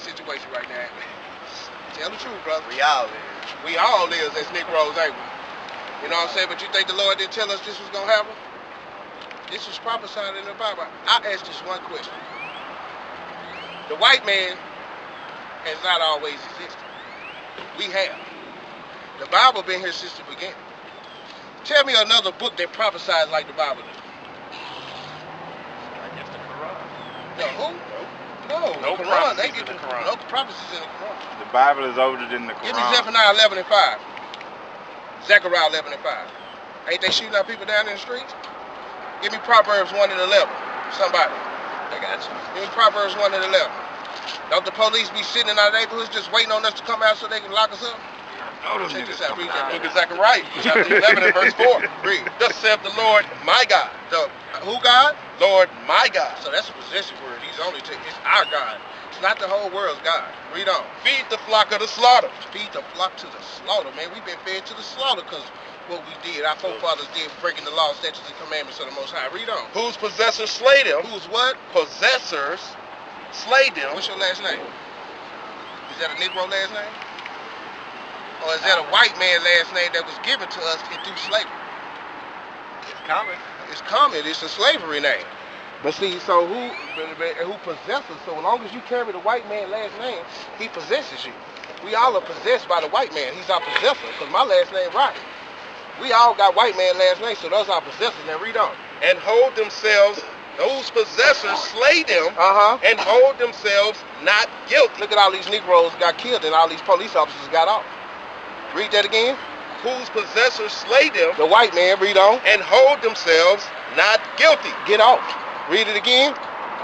situation right now. Tell the truth, brother. We all is. We all is as Negroes, ain't we? You know what I'm saying? But you think the Lord didn't tell us this was going to happen? This was prophesied in the Bible. I ask this one question. The white man has not always existed. We have. The Bible been here since the beginning. Tell me another book that prophesies like the Bible does. I guess the Quran. No, who? No Quran. They get the Quran. No prophecies in the Quran. The Bible is older than the Quran. Give me Zephaniah 11 and 5. Zechariah 11 and 5. Ain't they shooting out people down in the streets? Give me Proverbs 1 and 11. Somebody. I got you. Give me Proverbs 1 and 11. Don't the police be sitting in our neighborhoods just waiting on us to come out so they can lock us up? Check this out. Read that book of Zechariah, chapter 11 and verse 4. Read. Thus saith the Lord, my God. Who God? Lord, my God. So that's a possession word. He's only taking. It's our God. It's not the whole world's God. Read on. Feed the flock of the slaughter. Feed the flock to the slaughter, man. We've been fed to the slaughter because what we did, our forefathers did, breaking the law, statutes, and commandments of the Most High. Read on. Whose possessors slay them. Whose what? Possessors slay them. What's your last name? Is that a Negro last name? Or is that a white man last name that was given to us through slavery? It's coming. It's common. It's a slavery name. But see, so who possesses? So as long as you carry the white man last name, he possesses you. We all are possessed by the white man. He's our possessor. Because my last name Rocky. We all got white man last name, so those are our possessors. Now read on. And hold themselves, those possessors slay them, and hold themselves not guilty. Look at all these Negroes got killed and all these police officers got off. Read that again. Whose possessors slay them, the white man, read on, and hold themselves not guilty. Get off. Read it again.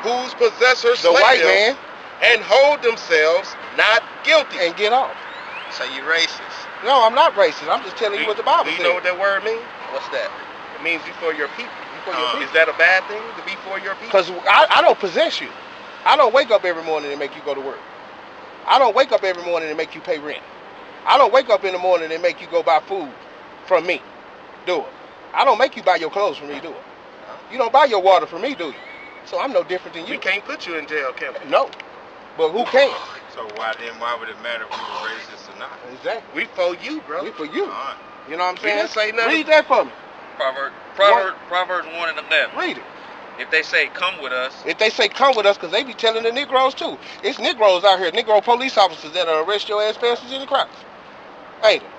Whose possessors slay the white man, and hold themselves not guilty. And get off. So you racist? No, I'm not racist. I'm just telling you what the Bible says. Do you know what that word means? What's that? It means before your people. Before your people. Is that a bad thing to be for your people? Because I don't possess you. I don't wake up every morning and make you go to work. I don't wake up every morning and make you pay rent. I don't wake up in the morning and make you go buy food from me. Do it. I don't make you buy your clothes from me. Do it. You don't buy your water from me, do you? So I'm no different than you. We can't put you in jail, can we? No. But who can? So why would it matter if we were racist or not? Exactly. We for you, bro. We for you. Right. You know what I'm saying? We didn't say nothing. Read that for me. Proverbs 1 and 11. Read it. If they say, come with us. If they say come with us, because they be telling the Negroes too. It's Negroes out here, Negro police officers that'll arrest your ass faster than the crowds. Ain't it?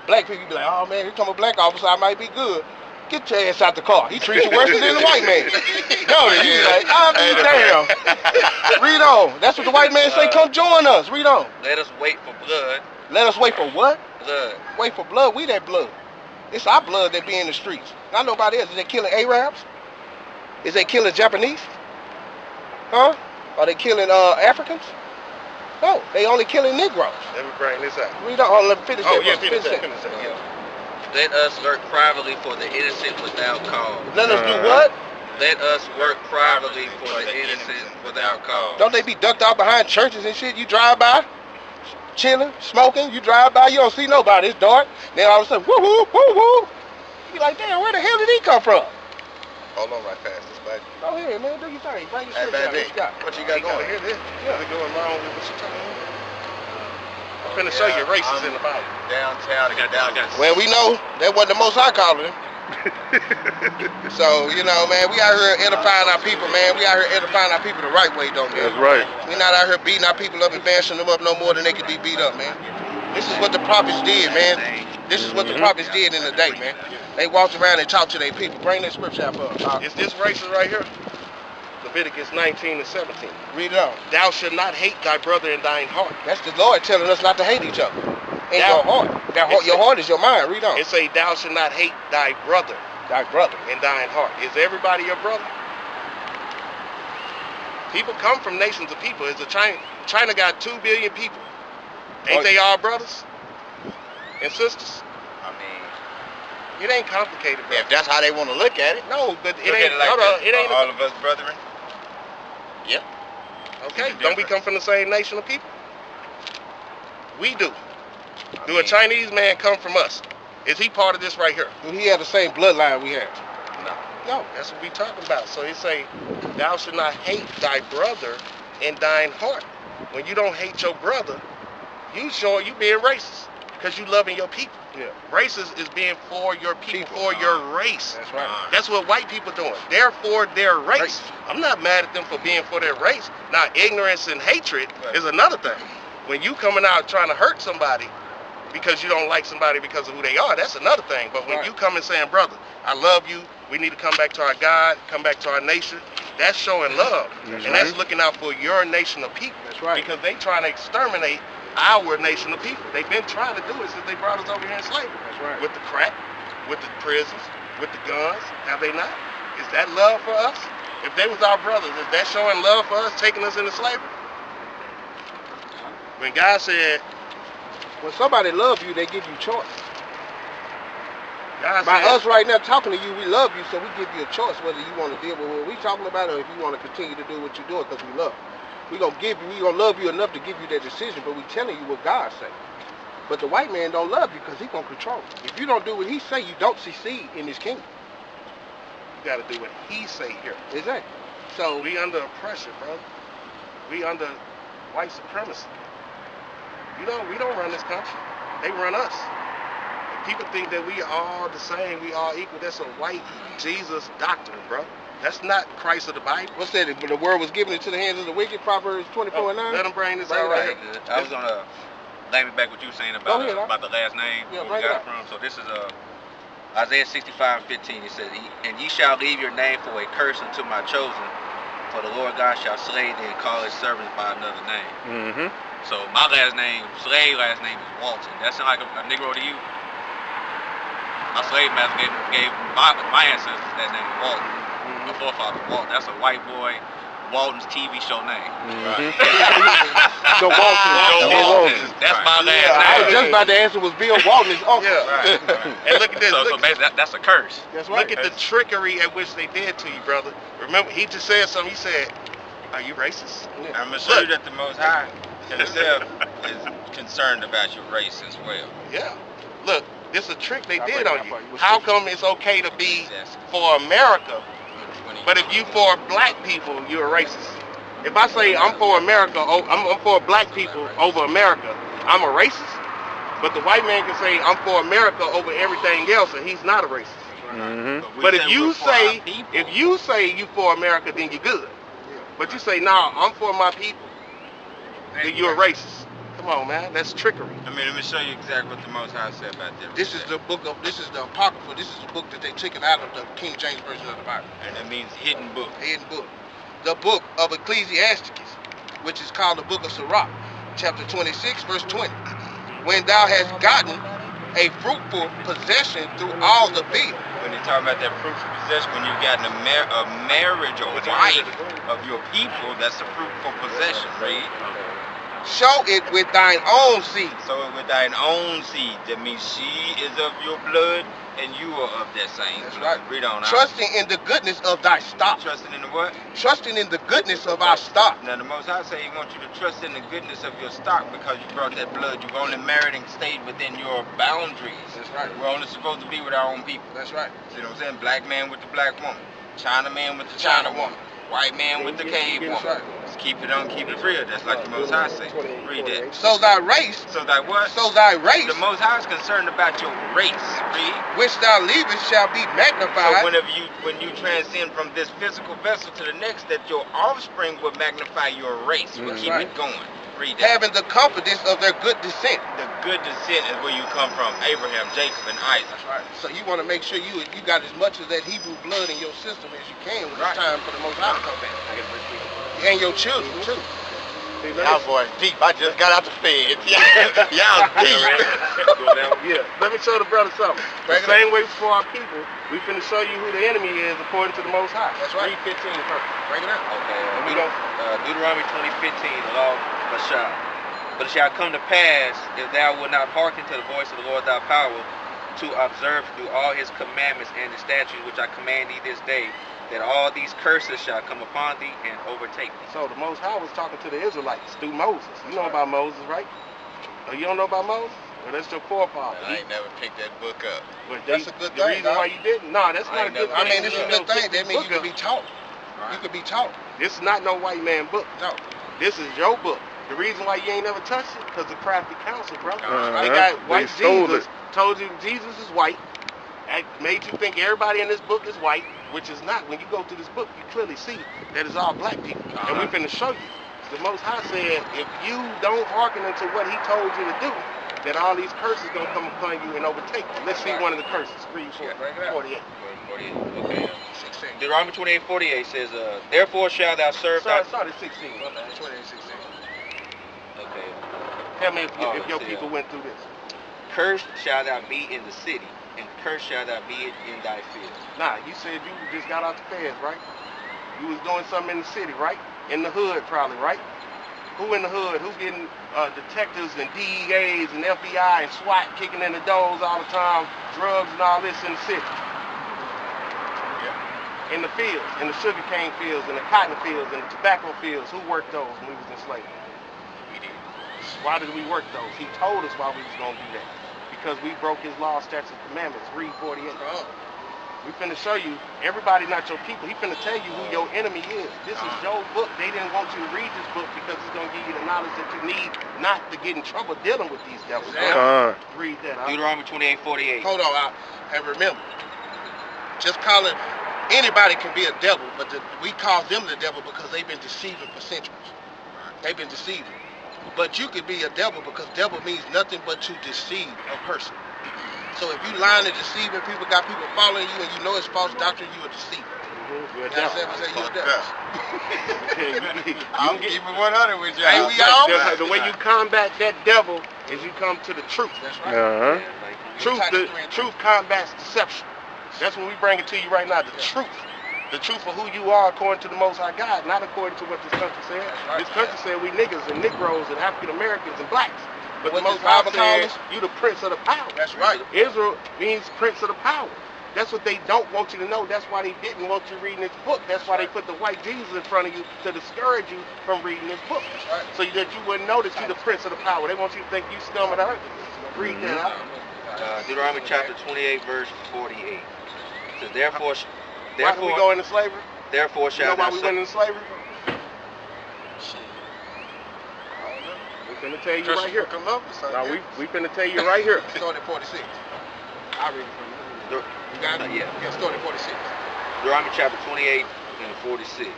Black people be like, oh man, here come a black officer, I might be good. Get your ass out the car. He treats you worse than the white man. No, you be like, I'll be damn. Read on. That's what the white man say, come join us. Read on. Let us wait for blood. Let us wait for what? Blood. Wait for blood. We that blood. It's our blood that be in the streets. Not nobody else. Is they killing Arabs? Is they killing Japanese? Huh? Are they killing Africans? No, they only killing Negroes. Let me bring this out. Read on. Let me finish that. Oh, yeah, finish that. Yeah. Let us work privately for the innocent without cause. Let us do what? Let us work privately for the innocent without cause. Don't they be ducked out behind churches and shit? You drive by, chilling, smoking. You drive by, you don't see nobody. It's dark. Then all of a sudden, woo woo woo woo. You be like, damn, where the hell did he come from? Hold on right fast, this baby. Go ahead, man. Do your thing. Bring your Hey, shit down. baby, what you got going? Hear this? Yeah. What's going wrong with what you talking about? I'm finna show you races in the Bible. Downtown, Well, we know that wasn't the most high calling him. So, you know, man, we out here edifying our people, man. We out here edifying our people the right way, though, man. That's right. We not out here beating our people up and bashing them up no more than they could be beat up, man. This is what the prophets did, man. This is what the prophets did in the day, man. They walked around and talked to their people. Bring that scripture out for us. Is this racist right here? Leviticus 19 and 17. Read it out. Thou shalt not hate thy brother in thine heart. That's the Lord telling us not to hate each other. In your heart. Your heart is your mind. Read on. It say, thou shalt not hate thy brother. Thy brother. In thine heart. Is everybody your brother? People come from nations of people. China got 2 billion people. Ain't they all brothers and sisters? I mean, it ain't complicated, bro. if that's how they want to look at it. No, but it Look ain't. at it like it ain't. all of us brethren. Yeah. Okay. Don't we come from the same nation of people? We do. Do a Chinese man come from us? Is he part of this right here? Do he have the same bloodline we have? No. That's what we talking about. So he say, thou shalt not hate thy brother in thine heart. when you don't hate your brother, you being racist because you loving your people. Yeah. Racist is being for your people, for your race. That's right. That's what white people doing. They're for their race. I'm not mad at them for being for their race. Now, ignorance and hatred is another thing. When you coming out trying to hurt somebody because you don't like somebody because of who they are, that's another thing. But when you come and saying, brother, I love you, we need to come back to our God, come back to our nation, that's showing love. And that's looking out for your nation of people. That's right. Because they trying to exterminate our nation of people. They've been trying to do it since they brought us over here in slavery. That's right. With the crack, with the prisons, with the guns. Have they not? Is that love for us? If they was our brothers, is that showing love for us, taking us into slavery? When God said, when somebody loves you, they give you choice. God By said, us right now talking to you, we love you, so we give you a choice whether you want to deal with what we talking about or if you want to continue to do what you're doing because we love you. We gonna love you enough to give you that decision, but we telling you what God say. But the white man don't love you because he gonna control you. If you don't do what he say, you don't succeed in his kingdom. you got to do what He say here. Exactly. So We under oppression, brother. We under white supremacy. We don't run this country. They run us. And people think that we are all the same, we all equal. That's a white Jesus doctrine, bro. That's not Christ of the Bible. what's that? The word was given into the hands of the wicked. Proverbs 24:9. Let them bring this Bring out it right out. here. I was gonna lay me back what you were saying Go ahead, about the last name. Yeah, where we bring it got it from. So this is Isaiah 65:15. It says, "And ye shall leave your name for a curse unto my chosen, for the Lord God shall slay thee and call his servants by another name." Mm-hmm. So my last name, slave last name is Walton. That sound like a Negro to you? My slave master gave my ancestors that name, Walton. My forefather, Walton. That's a white boy, Walton's TV show name. The Walton. Walton. That's my last name. I was just about to answer was Bill Walton's uncle. Yeah. Right. And look at this. So look, basically, that's a curse. That's right. look at the trickery at which they did to you, brother. Remember, he just said something. He said, "Are you racist?" I'm gonna show you that the Most High himself is concerned about your race as well. Yeah. Look, this is a trick they I'll did break it on down you. for you. What's How the- come it's okay to be for America, but if you for black people, you're a racist? If I say I'm for America, I'm for black people over America, I'm a racist. But the white man can say I'm for America over everything else, and he's not a racist. Mm-hmm. But if you say you for America, then you're good. But you say, "No, I'm for my people," then you're a racist. Come on, man, that's trickery. I mean, let me show you exactly what the Most High said about that. This is the Apocrypha. This is the book that they took out of the King James Version of the Bible. And that means hidden book. Hidden book. The book of Ecclesiasticus, which is called the book of Sirach, chapter 26, verse 20. When thou hast gotten a fruitful possession through all the field. When they talk about that fruitful possession, when you've gotten a marriage or wife of your people, that's a fruitful possession, read. Show it with thine own seed. So with thine own seed, that means she is of your blood and you are of that same That's blood. right. Read on out. Trusting in the goodness of thy stock. Trusting in the what? Trusting in the goodness of our stock. Now the Most High say He wants you to trust in the goodness of your stock because you brought that blood. You've only married and stayed within your boundaries. That's right. We're only supposed to be with our own people. That's right. See what I'm saying? Black man with the black woman. China man with the China woman. White man with the cave woman. Just keep it on, keep it real. That's like the Most High say. Read that. So thy race, So that what? so thy race, The Most High is concerned about your race. Read. which thou leavest shall be So magnified. when you transcend from this physical vessel to the next, that your offspring will magnify your race. Will keep Right. it going. Read that. Having the confidence of their good descent. The good descent is where you come from. Abraham, Jacob, and Isaac. That's right. So you want to make sure you got as much of that Hebrew blood in your system as you can when it's time for the Most High to come back. And your children too. Y'all boys deep. I just got out the feds. Y'all deep. Yeah. Let me show the brother something. The same way for our people, we finna show you who the enemy is according to the Most High. That's right. Read 15 first. Break it out. Okay, And we don't. Deuteronomy 20:15, the law of Mashah. But it shall come to pass, if thou wilt not hearken to the voice of the Lord thy power, to observe to do all his commandments and the statutes which I command thee this day, that all these curses shall come upon thee and overtake thee. So the Most High was talking to the Israelites through Moses. You know about Moses, right? Oh, you don't know about Moses? Well, that's your forefather. I ain't never picked that book up. That's a good The thing, reason dog. why you didn't? No, that's not a good thing. I mean, this is a good thing. Pick That this means you book can up. be taught. You can be taught. This is not no white man book. No. This is your book. The reason why you ain't never touched it, because the crafty counsel, bro. Uh-huh. They got white They stole Jesus, it. told you Jesus is white, and made you think everybody in this book is white, which is not. When you go through this book, you clearly see that it's all black people. And we finna show you. The Most High said, if you don't hearken unto what he told you to do, then all these curses gonna come upon you and overtake you. Let's see one of the curses. Read 48. 48. Okay. 16. Deuteronomy 28:48 says, therefore shalt thou serve Start at 16. 28:16. Okay. Tell me if your let's see, people went through this. Cursed shalt thou be in the city, and cursed shalt thou be in thy field. Nah, you said you just got out the feds, right? You was doing something in the city, right? In the hood, probably, right? Who in the hood? Who getting detectives and DEAs and FBI and SWAT kicking in the doors all the time, drugs and all this in the city? Yeah. In the fields, in the sugarcane fields, in the cotton fields, in the tobacco fields. Who worked those when we was enslaved? We did. Why did we work those? He told us why we was gonna do that. Because we broke his law, statutes, and commandments. Read 48. We finna show you, everybody not your people. He finna tell you who your enemy is. This is your book. They didn't want you to read this book because it's gonna give you the knowledge that you need not to get in trouble dealing with these devils. Read that. Deuteronomy 28:48. Hold on, and remember, just calling anybody can be a devil, but we call them the devil because they've been deceiving for centuries. They've been deceiving. But you could be a devil because devil means nothing but to deceive a person. So if you lying and deceiving people, got people following you, and you know it's false doctrine, you a deceiver. You're a devil. You're a devil. I'm keeping 100 with you. Ain't we all? The way you combat that devil is you come to the truth. That's right. Truth combats deception. That's what we bring it to you right now. The truth. The truth of who you are according to the Most High God, not according to what this country said. Right. This country said we niggas and Negroes and African Americans and blacks. But What the Most does High Bible call said us? you the prince of the power. That's right. Israel means prince of the power. That's what they don't want you to know. That's why they didn't want you reading this book. That's why they put the white Jesus in front of you to discourage you from reading this book. Right. So that you wouldn't know that you're the prince of the power. They want you to think you scum of the earth. Read that out. Deuteronomy chapter 28, verse 48. It says, therefore, Why did we go into slavery? Therefore You know shalt why thou we went into slavery? Shit. We finna tell you right here. Columbus. Now we finna tell you right here. Start at 46. I'll read it for you. You got it? Yeah. Yeah, start at 46. Deuteronomy chapter 28 and 46.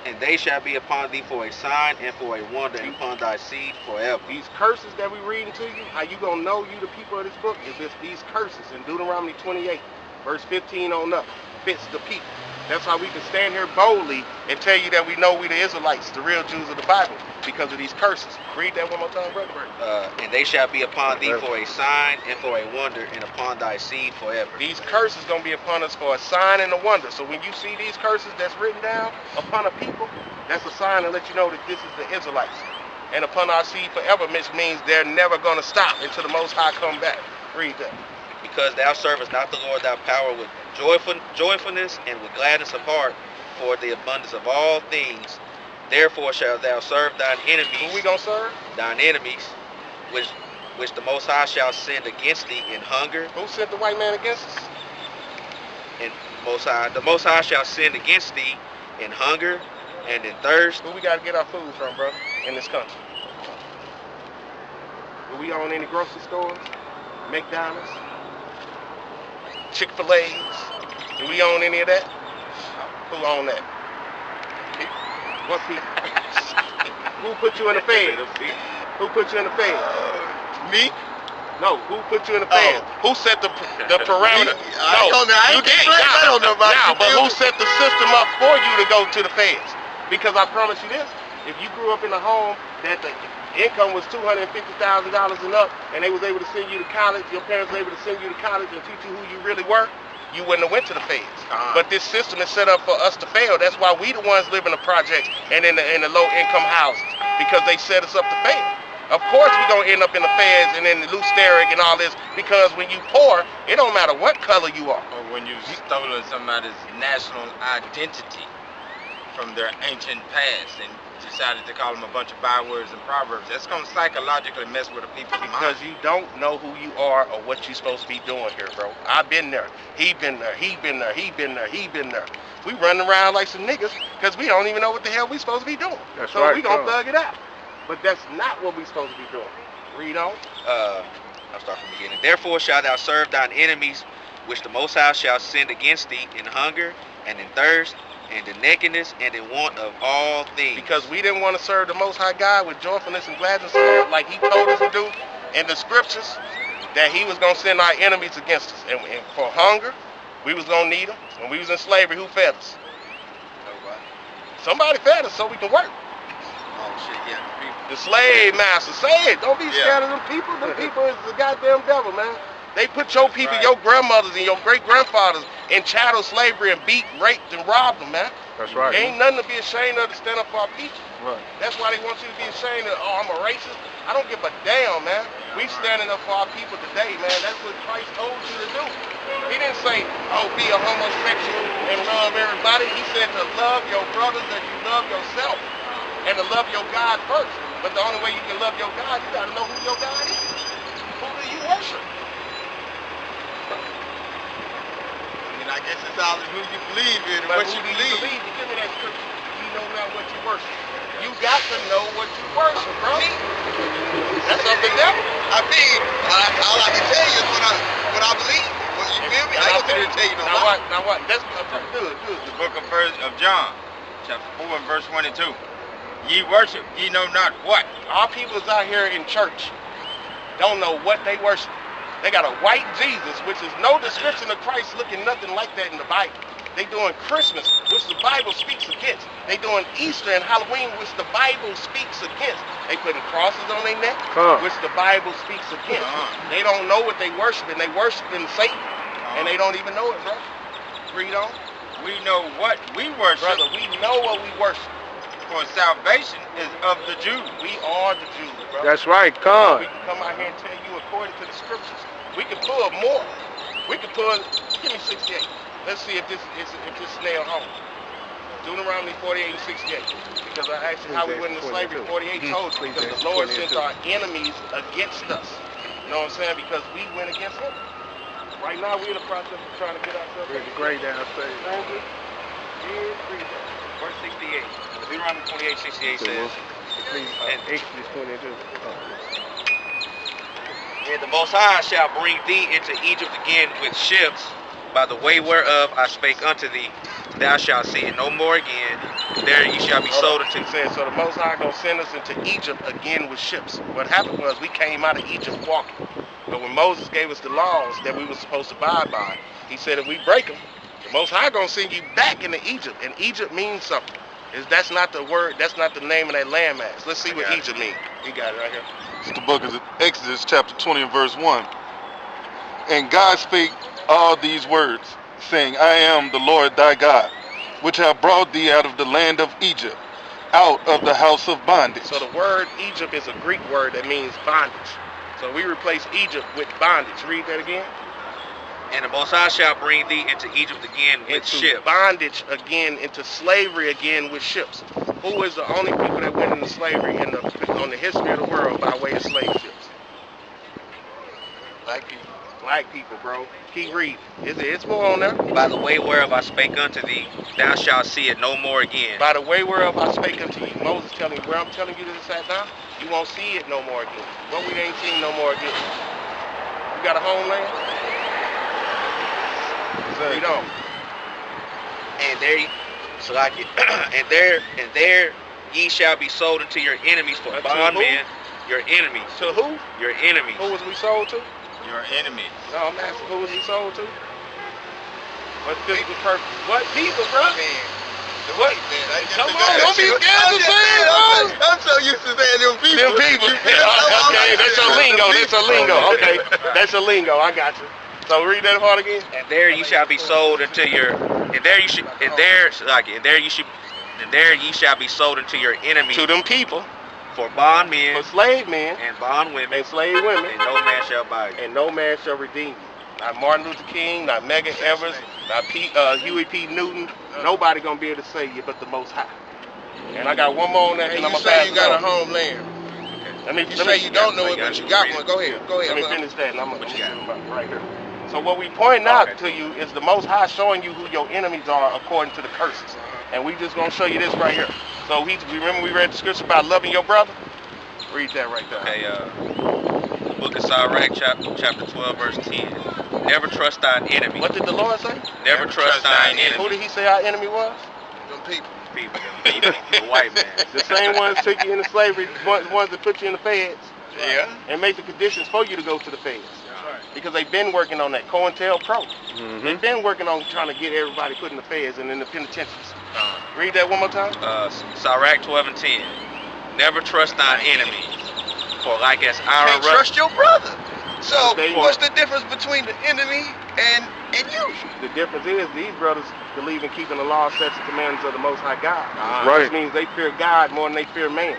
And they shall be upon thee for a sign and for a wonder, and upon thy seed forever. These curses that we reading to you, how you gonna know you the people of this book is this, these curses in Deuteronomy 28, verse 15 on up, fits the people. That's how we can stand here boldly and tell you that we know we the Israelites, the real Jews of the Bible, because of these curses. Read that one more time, brother. And they shall be upon thee for a sign and for a wonder, and upon thy seed forever. These curses gonna be upon us for a sign and a wonder. So when you see these curses that's written down upon a people, that's a sign to let you know that this is the Israelites. And upon our seed forever, which means they're never gonna stop until the Most High come back. Read that. Because thou servest not the Lord thy power with joyfulness and with gladness of heart for the abundance of all things, therefore shalt thou serve thine enemies. Who we gonna serve? Thine enemies, which the Most High shall send against thee in hunger. Who sent the white man against us? And the Most High shall send against thee in hunger and in thirst. Who we gotta get our food from, brother, in this country? Do we own any grocery stores? McDonald's? Chick-fil-A's? Do we own any of that? Who own that? What people? Who put you in the feds? Who put you in the feds? Me? No, who put you in the feds? Who set the parameter? I ain't I don't know about now, you, but Bill. who set the system up for you to go to the feds? Because I promise you this, if you grew up in a home that the income was $250,000 and up, and they was able to send you to college, your parents were able to send you to college and teach you who you really were, you wouldn't have went to the feds. But this system is set up for us to fail. That's why we the ones live in the projects and in the low income houses, because they set us up to fail. Of course we're gonna end up in the feds and in the loose derrick and all this, because when you poor, it don't matter what color you are. Or when you've stolen somebody's national identity. from their ancient past and decided to call them a bunch of bywords and proverbs. That's going to psychologically mess with a people's Because mind. you don't know who you are or what you're supposed to be doing here, bro. I've been there. He been there. He been there. He been there. He been there. We running around like some niggas because we don't even know what the hell we supposed to be doing. That's so right, we gonna bro. thug it out. But that's not what we supposed to be doing. Read on. I'll start from the beginning. Therefore shalt thou serve thine enemies, which the Most High shall send against thee in hunger and in thirst and in nakedness and in want of all things. Because we didn't want to serve the Most High God with joyfulness and gladness of heart like he told us to do in the scriptures, that he was going to send our enemies against us. And for hunger, we was going to need them. When we was in slavery, who fed us? Nobody. Somebody fed us so we can work. Oh shit, yeah. The slave master. Say it. Don't be Yeah. scared of them people. Them people is the goddamn devil, man. They put your people, Right. your grandmothers and your great-grandfathers in chattel slavery and beat, raped, and robbed them, man. That's right. Ain't nothing to be ashamed of to stand up for our people. Right. That's why they want you to be ashamed of, oh, I'm a racist. I don't give a damn, man. We standing up for our people today, man. That's what Christ told you to do. He didn't say, oh, be a homosexual and love everybody. He said to love your brothers as you love yourself and to love your God first. But the only way you can love your God, you got to know who your God is. Who do you worship? I mean, I guess it's all in who you believe in and But what who you do believe. you give me that scripture. You know not what you worship. You got to know what you worship, bro. That's of the devil. I mean, all I can tell you is what I believe. What you feel me? I ain't gonna tell you no Now lie. what? Now what? That's good. The book of John, chapter 4 and verse 22. Ye worship, ye know not what. Our people's out here in church don't know what they worship. They got a white Jesus, which is no description of Christ looking nothing like that in the Bible. They doing Christmas, which the Bible speaks against. They doing Easter and Halloween, which the Bible speaks against. They putting crosses on their neck, which the Bible speaks against. They don't know what they worshiping. They worshiping Satan, and they don't even know it, bro. Read on. We know what we worship, Brother, we know what we worship. for salvation is of the Jews. We are the Jews, bro. That's right. We Come. can come out here and tell you according to the scriptures. We can pull more. We can pull, give me 68. Let's see if this nail home. Deuteronomy 48 and 68. Because I asked you how we went into slavery. 48 told you because the Lord sent our enemies against us. You know what I'm saying? Because we went against him. Right now we're in the process of trying to get ourselves Read the grade downstairs. Thank you. Yeah, read that. Verse 68. Deuteronomy 28:68 says, Please, Exodus 22. And the Most High shall bring thee into Egypt again with ships, by the way whereof I spake unto thee. Thou shalt see it no more again. There ye shall be sold unto. He said, so the Most High gonna send us into Egypt again with ships. What happened was we came out of Egypt walking. But when Moses gave us the laws that we were supposed to abide by, he said if we break them, the Most High gonna send you back into Egypt. And Egypt means something. That's not the word, that's not the name of that landmass. Let's see what Egypt means. He got it right here. It's the book of Exodus, chapter 20 and verse 1. And God spake all these words, saying, I am the Lord thy God, which have brought thee out of the land of Egypt, out of the house of bondage. So the word Egypt is a Greek word that means bondage. So we replace Egypt with bondage. Read that again. And the Most High shall bring thee into Egypt again with Into ships. bondage again, into slavery again with ships. Who is the only people that went into slavery on the history of the world by way of slave ships? Black people. Black people, bro. Keep reading. It's more on there. By the way whereof I spake unto thee, thou shalt see it no more again. By the way whereof I spake unto you. Moses telling you where I'm telling you this at now, you won't see it no more again. What we ain't seen no more again. You got a homeland? Read on. And there, Salaki, and there ye shall be sold unto your enemies for Unto bondmen. Your enemies. To who? Your enemies. Who was we sold to? Your enemy. No, I'm asking who was we sold to? What physical purpose? What people, bro? What? Come on, don't be scared to say it, bro. I'm so used to saying them people. Them people. Okay, that's your lingo. That's your lingo. Okay, that's your lingo. I got you. So read that part again. And there ye shall be sold unto your. And there you should. And there, Salaki, and there you should. And there ye shall be sold unto your enemies To them people, for bondmen for slave men and bondwomen, and slave women, and no man shall buy you. and no man shall redeem you. Not Martin Luther King, not Medgar Evers, not Huey P. Newton. Nobody gonna be able to save you but the Most High. And I got one more on that, And and I'm you gonna say pass you it got on. a homeland. You say you don't know it, but you got one. Go ahead. Go ahead. Let me brother. finish that, and I'm gonna right here. So what we point out to you is the Most High showing you who your enemies are according to the curses. And we just gonna show you this right here. So remember we read the scripture about loving your brother? Read that right there. Okay, the book of Sirach, chapter 12, verse 10. Never trust thine enemy. What did the Lord say? Never trust thine enemy. Who did he say our enemy was? Them people. The white man. The same ones took you into slavery, the ones that put you in the feds. Yeah. And make the conditions for you to go to the feds. Because they've been working on that. COINTELPRO. They've been working on trying to get everybody put in the feds and in the penitentiaries. Read that one more time. Sirach 12 and 10. Never trust thine enemy, for like as iron Can't trust your brother. So Okay. what's the difference between the enemy and you? The difference is these brothers believe in keeping the law, statutes, and commandments of the Most High God. Right. Which means they fear God more than they fear man.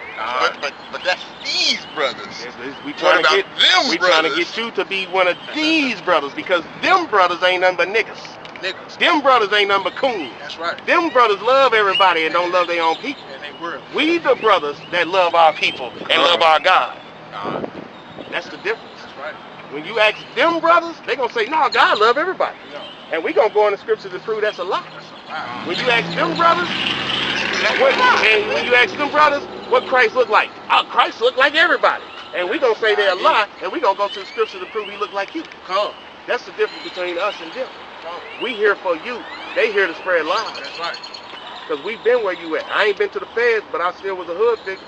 But that's these brothers. We trying to about get them we trying to brothers? get you to be one of these brothers because them brothers ain't nothing but niggas. Niggas. Them brothers ain't nothing but coons. That's right. Them brothers love everybody and don't love their own people. And they were. We the brothers that love our people and love our God. That's the difference. That's right. When you ask them brothers, they gonna say, no, God love everybody. And we gonna go in the scriptures to prove that's a lie. When you ask them brothers, when you ask them brothers what Christ look like, Christ look like everybody. And we gonna say they're a lie, and we gonna go to the scripture to prove he look like you. Come. That's the difference between us and them. Come. We here for you. They here to spread lies. That's right. Because we've been where you at. I ain't been to the feds, but I still was a hood figure.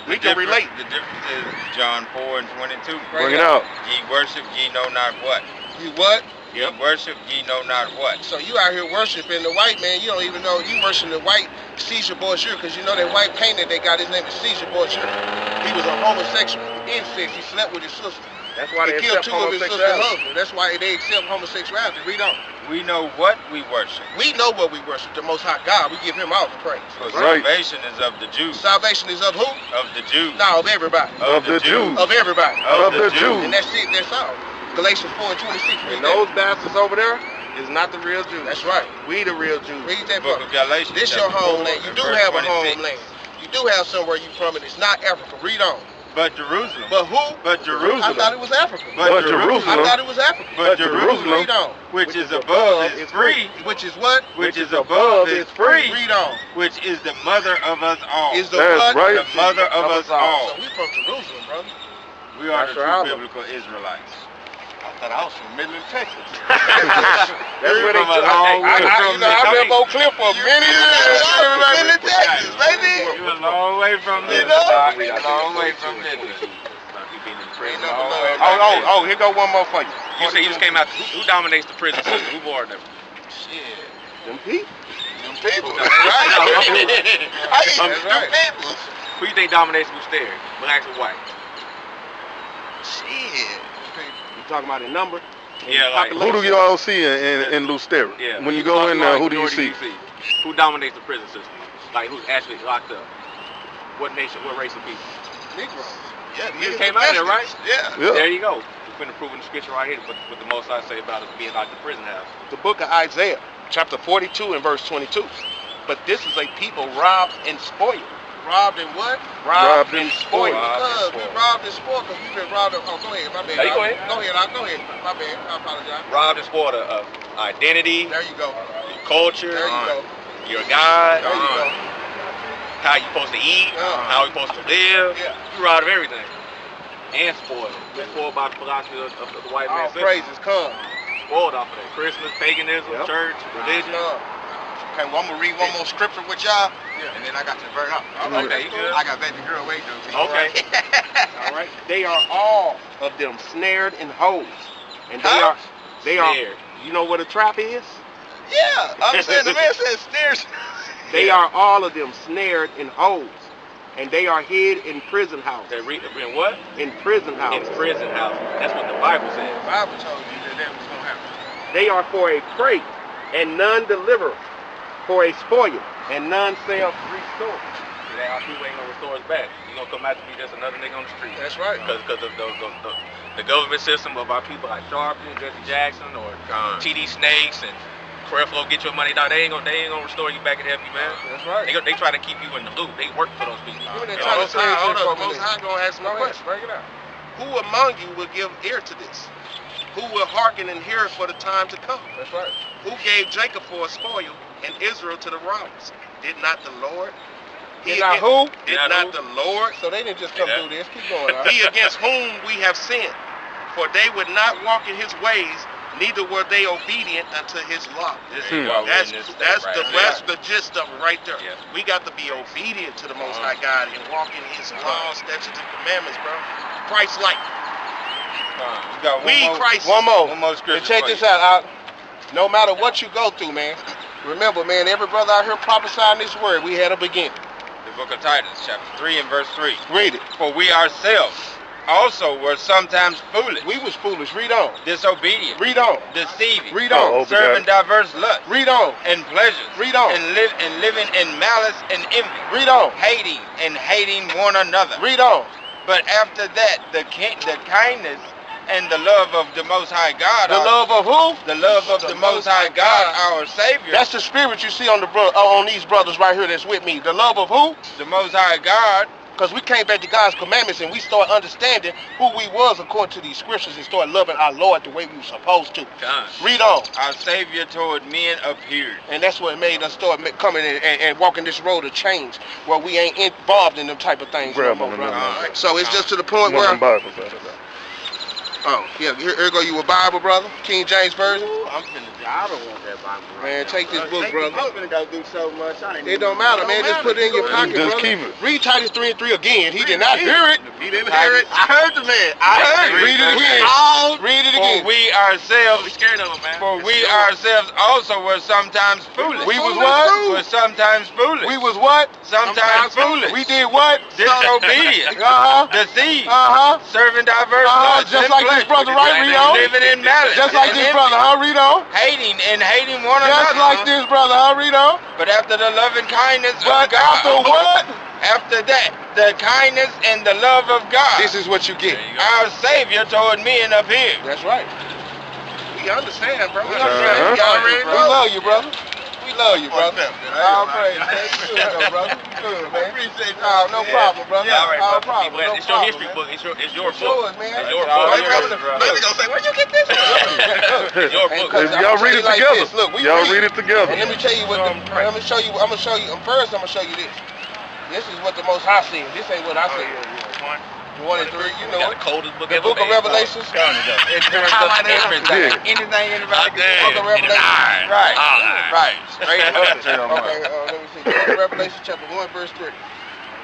We can relate. The difference is John 4 and 22. Bring it out. Ye worship, ye know not what. You what? Ye worship, ye know not what. So you out here worshiping the white man, you don't even know you worshiping the white Caesar Borgia, because you know that white painter they got, his name is Caesar Borgia. He was a homosexual, incest, he slept with his sister. That's why He they killed accept two of his sister's homosexuality. husbands. That's why they accept homosexuality. Read on. We know what we worship. We know what we worship, the Most High God. We give him all the praise. For Right. salvation is of the Jews. Salvation is of who? Of the Jews. No, of everybody. Of the Jews. Of everybody. Of the Jews. And that's it, that's all. Galatians 4 and 26. Read And that. those bastards over there is not the real Jews. That's right. We the real Jews. Read that Book book. of Galatians. This your chapter 4 homeland. You and do verse have a 26. homeland. You do have somewhere you from, and it's not Africa. Read on. But Jerusalem. But who? But Jerusalem. I thought it was Africa. But I Jerusalem. thought it was Africa. But Jerusalem. Read on. Which is above is free. Which is what? Which is above is free. Read on. Which is the mother of us all. Is the That's what? right. The mother of us all. So we from Jerusalem, brother. We are the That's true right. biblical Israelites. I thought I was from Midland, Texas. That's where they From a long way from I the- remember Oak Cliff for a minute. Midland, Texas, baby. You a long way from You this. know? Doc. You a long way from this. Ain't nothing below Oh, here go one more for you. You say you just came out. Who dominates the prison system? Who more than them? Shit. Them people. Them people. That's right. That's Them right. people. Who you think dominates Blue Stairs? Blacks or white? Shit. You talking about in number? Yeah, like Who do y'all see in Lucera? Yeah. When you go in there, who do you see? Who dominates the prison system? Like who's actually locked up? What nation? What race of people? Negro. Yeah, You niggas came out there, right? Yeah. Yeah. There you go. We've been proving the scripture right here. What the Most High say about us being like the prison house. The book of Isaiah, chapter 42 and verse 22. But this is a people robbed and spoiled. Robbed and what? Robbed and spoiled. Because we robbed and spoiled, because we've been robbed of. Oh, go ahead, my bad. No, you go ahead. Go ahead, go ahead. My bad. I apologize. Robbed and spoiled of identity, There you go. your culture, There you go. your God, There you go. how you supposed to eat, how you supposed to live. Yeah. You robbed of everything. And spoiled. We're spoiled by the philosophy of the white All man system. praises come. Spoiled off of that. Christmas, paganism, Yep. church, religion. Okay, well, I'm going to read one more scripture with y'all, and then I got to burn up. Okay, you good? I got baby girl waiting on me. Okay. All right. They are all of them snared in holes. And Huh? they are, Snared. you know what a trap is? Yeah, I'm saying the man said stairs. They are all of them snared in holes. And they are hid in prison houses. In what? In prison In houses. prison house. That's what the Bible says. The Bible told you that was going to happen. They are for a prey, and none deliver, for a spoil, and none self restore. Our people ain't gonna restore us back. You gonna come out to be just another nigga on the street. That's right. Because of the government system of our people like Sharpton, Jesse Jackson, or TD Snakes and Creflo Get Your Money Down. They ain't gonna restore you back and help you, man. That's right. They try to keep you in the loop. They work for those people. Even they And try to Most say High, hold it's up, just Most High gonna ask my question. Bring it out. Who among you will give ear to this? Who will hearken and hear for the time to come? That's right. Who gave Jacob for a spoil and Israel to the robbers? Did not the Lord? Did not who? Did not the Lord? So they didn't just come do this. Keep going. All right. He against whom we have sinned. For they would not walk in his ways, neither were they obedient unto his law. That's the gist of it right there. Yeah. We got to be obedient to the Most High God and walk in his laws, statutes, and commandments, bro. Christ-like. You got One more. One more scripture. And check for this you. out. No matter what you go through, man. Remember, man, every brother out here prophesying this word, we had a beginning. The book of Titus, chapter 3 and verse 3. Read it. For we ourselves also were sometimes foolish, We was foolish. Read on. disobedient, Read on. deceiving, Read on. serving diverse lusts Read on. and pleasures, Read on. and living in malice and envy, Read on. hating one another. Read on. But after that, the kindness and the love of the Most High God, The love of who? the love of the Most High God, our Savior, That's the spirit you see on the on these brothers right here that's with me. The love of who? the Most High God, Because we came back to God's commandments and we started understanding who we was according to these scriptures and started loving our Lord the way we were supposed to. Read on. our Savior toward men appeared. And that's what made us start coming in and walking this road of change where we ain't involved in them type of things no more, brother. So it's just to the point where... Oh, yeah, here go you a Bible, brother. King James Version. I don't want that Bible. Man, take this book, brother. I'm finna go do so much. It don't matter, man. Just put it in your pocket, Just brother. keep it. Read Titus 3 and 3 again. He did not hear it. He didn't hear it. I heard the man. I heard it. Read it again. Read it For again. we ourselves, We scared of them, man. for we ourselves also were sometimes foolish. We was what? Were sometimes foolish. We was what? sometimes foolish. We did what? Disobedient. Deceived. Serving diverse lusts Just and like this pleasures, brother, right? Read on. living in malice. Just like and this envy, brother, huh? Read on. hating one Just another. like this brother, huh? Read on. But after the loving kindness But of God, after what? after that, the kindness and the love of God, This is what you get. our Savior toward men appeared. That's right. We understand, bro. We understand. We already We know. love you, brother. We love you, brother. All praise, man. You good, though, brother. You good, man. Appreciate you. Oh, no problem, brother. Yeah, all right, No brother. problem. Be blessed. No It's your problem, history man. book. It's your It's book. yours, man. It's your All book. right, brother. Brother gonna say, where'd you get this from? It's your And book. cause Y'all I'ma read tell it you like together. this. Look, we Y'all read. read it together. And let me tell you what I'm gonna show you. First I'm gonna show you this. This is what the Most High said. This ain't what I said. 1 and 3, you know Got it. the coldest book The ever book of made. Revelations. It turns up everything. Yeah. Anything anybody can Book of Revelations. Right. Right. Straight up. Okay, let me see. Book of Revelation chapter 1 verse 3.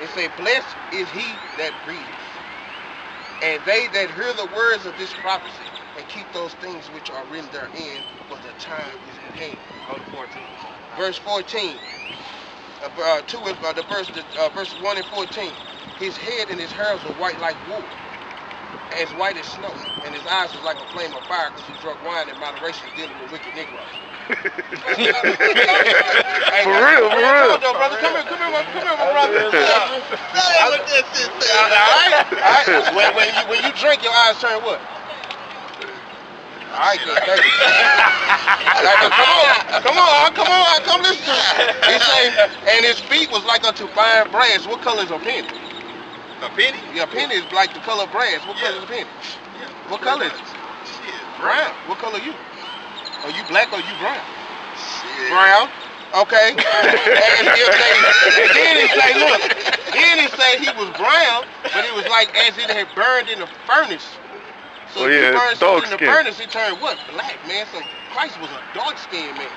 It say, blessed is he that readeth, and they that hear the words of this prophecy, and keep those things which are written therein, for the time is at hand. Verse 14. Verse 1 and 14. His head and his hairs were white like wool, as white as snow, and his eyes was like a flame of fire, because he drunk wine in moderation, dealing with wicked Negroes. Hey, For real, for real. Though, brother. Come here, my brother. All right. When you drink, your eyes turn what? All right, good. Thank you. Come on, listen to me. He say, and his feet was like unto fine brass. What color is a penny? A penny? Yeah, a penny is like the color of brass. What color is a penny? What color is it? Brown. What color are you? Are you black or you brown? Brown. Okay. And then he say he was brown, but it was like as it had burned in the furnace. So Oh, if yeah, you burn dark something in the skin. furnace, it turned what? Black, man. So Christ was a dark-skinned man.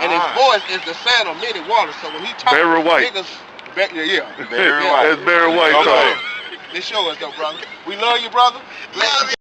And his voice is the sound of many waters. So when he talks, Barry White. niggas, That's Barry White talking. This show us though, brother. We love you, brother. Bless you.